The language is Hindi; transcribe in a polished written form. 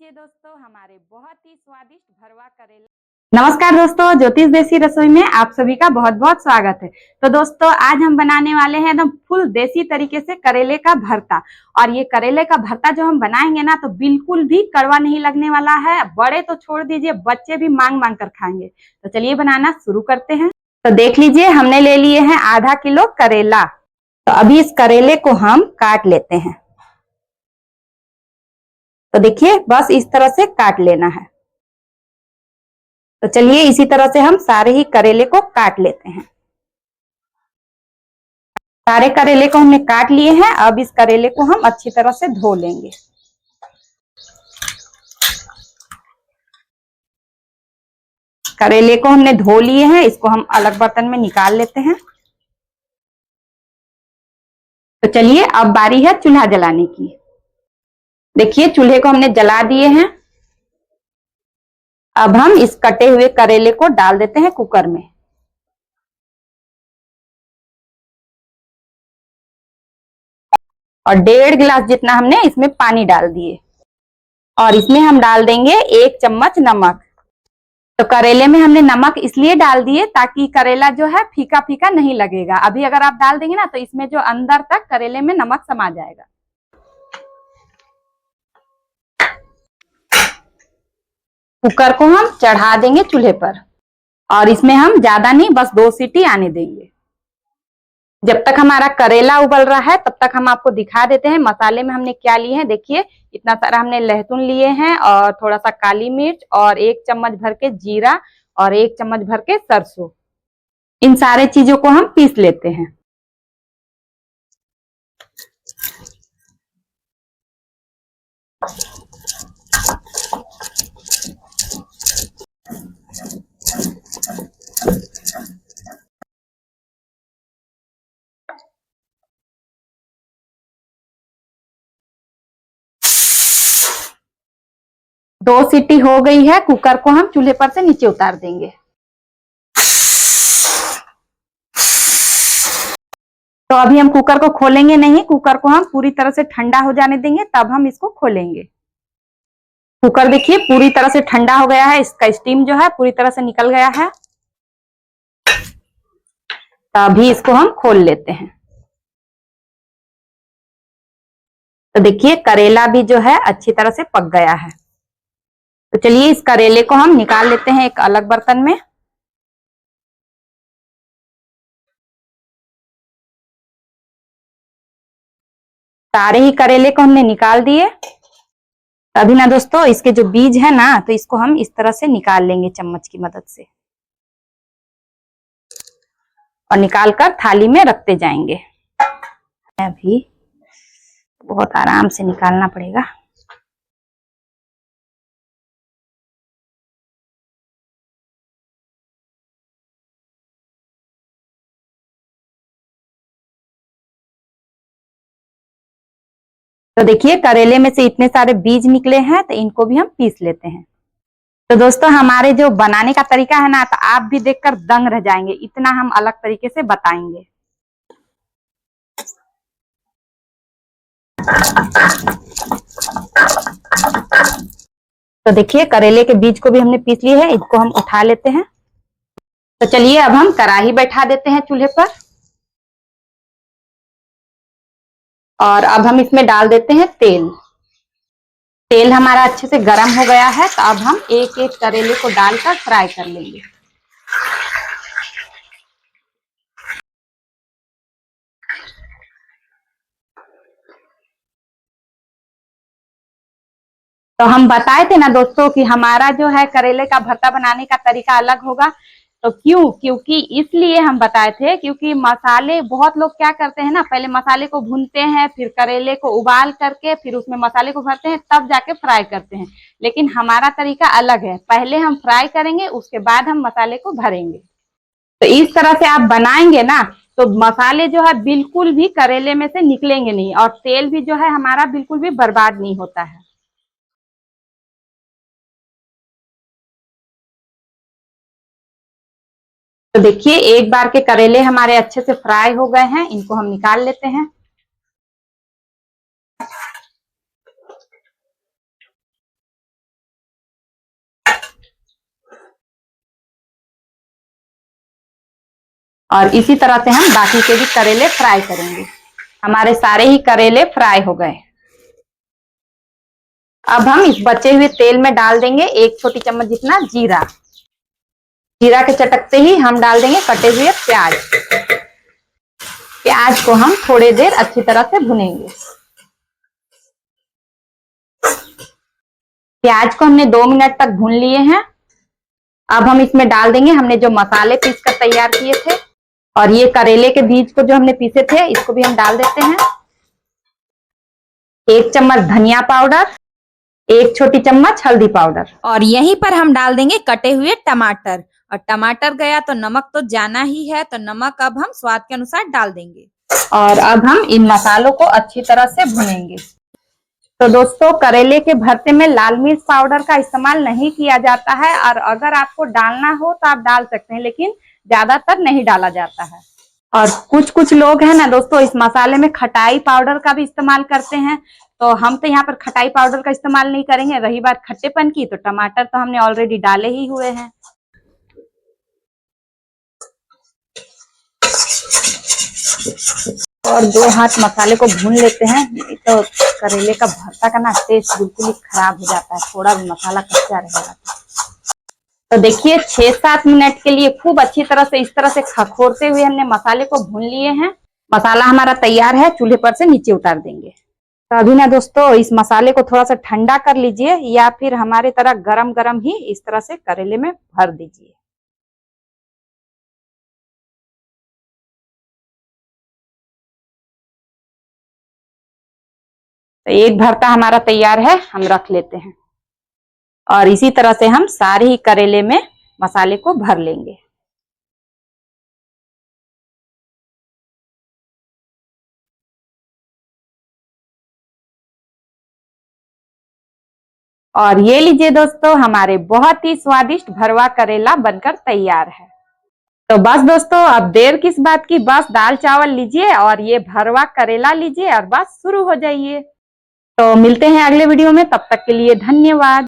लीजिए दोस्तों हमारे बहुत ही स्वादिष्ट भरवा करेला। नमस्कार दोस्तों, ज्योतिष देसी रसोई में आप सभी का बहुत बहुत स्वागत है। तो दोस्तों आज हम बनाने वाले हैं एकदम फुल देसी तरीके से करेले का भरता। और ये करेले का भरता जो हम बनाएंगे ना तो बिल्कुल भी कड़वा नहीं लगने वाला है। बड़े तो छोड़ दीजिए, बच्चे भी मांग मांग कर खाएंगे। तो चलिए बनाना शुरू करते हैं। तो देख लीजिए हमने ले लिए हैं आधा किलो करेला। तो अभी इस करेले को हम काट लेते हैं। तो देखिए बस इस तरह से काट लेना है। तो चलिए इसी तरह से हम सारे ही करेले को काट लेते हैं। सारे करेले को हमने काट लिए हैं। अब इस करेले को हम अच्छी तरह से धो लेंगे। करेले को हमने धो लिए हैं, इसको हम अलग बर्तन में निकाल लेते हैं। तो चलिए अब बारी है चूल्हा जलाने की। देखिए चूल्हे को हमने जला दिए हैं। अब हम इस कटे हुए करेले को डाल देते हैं कुकर में। और 1.5 गिलास जितना हमने इसमें पानी डाल दिए। और इसमें हम डाल देंगे 1 चम्मच नमक। तो करेले में हमने नमक इसलिए डाल दिए ताकि करेला जो है फीका फीका नहीं लगेगा। अभी अगर आप डाल देंगे ना तो इसमें जो अंदर तक करेले में नमक समा जाएगा। कुकर को हम चढ़ा देंगे चूल्हे पर। और इसमें हम ज्यादा नहीं, बस 2 सीटी आने देंगे। जब तक हमारा करेला उबल रहा है तब तक हम आपको दिखा देते हैं मसाले में हमने क्या लिए हैं। देखिए इतना सारा हमने लहसुन लिए हैं और थोड़ा सा काली मिर्च और 1 चम्मच भर के जीरा और 1 चम्मच भर के सरसों। इन सारे चीजों को हम पीस लेते हैं। दो सीटी हो गई है। कुकर को हम चूल्हे पर से नीचे उतार देंगे। तो अभी हम कुकर को खोलेंगे नहीं, कुकर को हम पूरी तरह से ठंडा हो जाने देंगे, तब हम इसको खोलेंगे। कुकर देखिए पूरी तरह से ठंडा हो गया है, इसका स्टीम जो है पूरी तरह से निकल गया है। तो अभी इसको हम खोल लेते हैं। तो देखिए करेला भी जो है अच्छी तरह से पक गया है। तो चलिए इस करेले को हम निकाल लेते हैं एक अलग बर्तन में। सारे ही करेले को हमने निकाल दिए। अभी ना दोस्तों इसके जो बीज है ना तो इसको हम इस तरह से निकाल लेंगे चम्मच की मदद से। और निकाल कर थाली में रखते जाएंगे। अभी बहुत आराम से निकालना पड़ेगा। तो देखिए करेले में से इतने सारे बीज निकले हैं, तो इनको भी हम पीस लेते हैं। तो दोस्तों हमारे जो बनाने का तरीका है ना तो आप भी देखकर दंग रह जाएंगे, इतना हम अलग तरीके से बताएंगे। तो देखिए करेले के बीज को भी हमने पीस लिए है, इसको हम उठा लेते हैं। तो चलिए अब हम कढ़ाई बैठा देते हैं चूल्हे पर। और अब हम इसमें डाल देते हैं तेल। तेल हमारा अच्छे से गर्म हो गया है, तो अब हम एक एक करेले को डालकर फ्राई कर लेंगे। तो हम बताए थे ना दोस्तों कि हमारा जो है करेले का भरता बनाने का तरीका अलग होगा। तो क्योंकि इसलिए हम बताए थे क्योंकि मसाले बहुत लोग क्या करते हैं ना, पहले मसाले को भूनते हैं, फिर करेले को उबाल करके फिर उसमें मसाले को भरते हैं, तब जाके फ्राई करते हैं। लेकिन हमारा तरीका अलग है, पहले हम फ्राई करेंगे उसके बाद हम मसाले को भरेंगे। तो इस तरह से आप बनाएंगे ना तो मसाले जो है बिल्कुल भी करेले में से निकलेंगे नहीं और तेल भी जो है हमारा बिल्कुल भी बर्बाद नहीं होता है। तो देखिए एक बार के करेले हमारे अच्छे से फ्राई हो गए हैं, इनको हम निकाल लेते हैं। और इसी तरह से हम बाकी के भी करेले फ्राई करेंगे। हमारे सारे ही करेले फ्राई हो गए। अब हम इस बचे हुए तेल में डाल देंगे 1 छोटी चम्मच जितना जीरा। जीरा के चटकते ही हम डाल देंगे कटे हुए प्याज। प्याज को हम थोड़ी देर अच्छी तरह से भुनेंगे। प्याज को हमने 2 मिनट तक भून लिए हैं। अब हम इसमें डाल देंगे हमने जो मसाले पीस कर तैयार किए थे, और ये करेले के बीज को जो हमने पीसे थे इसको भी हम डाल देते हैं। 1 चम्मच धनिया पाउडर, 1 छोटी चम्मच हल्दी पाउडर, और यहीं पर हम डाल देंगे कटे हुए टमाटर। और टमाटर गया तो नमक तो जाना ही है, तो नमक अब हम स्वाद के अनुसार डाल देंगे। और अब हम इन मसालों को अच्छी तरह से भुनेंगे। तो दोस्तों, करेले के भरते में लाल मिर्च पाउडर का इस्तेमाल नहीं किया जाता है, और अगर आपको डालना हो तो आप डाल सकते हैं, लेकिन ज्यादातर नहीं डाला जाता है। और कुछ लोग हैं ना दोस्तों, इस मसाले में खटाई पाउडर का भी इस्तेमाल करते हैं। तो हम तो यहाँ पर खटाई पाउडर का इस्तेमाल नहीं करेंगे। रही बात खट्टेपन की, तो टमाटर तो हमने ऑलरेडी डाले ही हुए हैं। और 2 हाथ मसाले को भून लेते हैं, नहीं तो करेले का भरता का ना टेस्ट बिल्कुल ही खराब हो जाता है, थोड़ा भी मसाला कच्चा रहेगा। तो देखिए 6-7 मिनट के लिए खूब अच्छी तरह से इस तरह से खखोरते हुए हमने मसाले को भून लिए हैं। मसाला हमारा तैयार है, चूल्हे पर से नीचे उतार देंगे। तो अभी ना दोस्तों, इस मसाले को थोड़ा सा ठंडा कर लीजिए, या फिर हमारे तरह गरम गरम ही इस तरह से करेले में भर दीजिए। तो एक भरता हमारा तैयार है, हम रख लेते हैं। और इसी तरह से हम सारे ही करेले में मसाले को भर लेंगे। और ये लीजिए दोस्तों, हमारे बहुत ही स्वादिष्ट भरवा करेला बनकर तैयार है। तो बस दोस्तों, अब देर किस बात की, बस दाल चावल लीजिए और ये भरवा करेला लीजिए और बस शुरू हो जाइए। तो मिलते हैं अगले वीडियो में, तब तक के लिए धन्यवाद।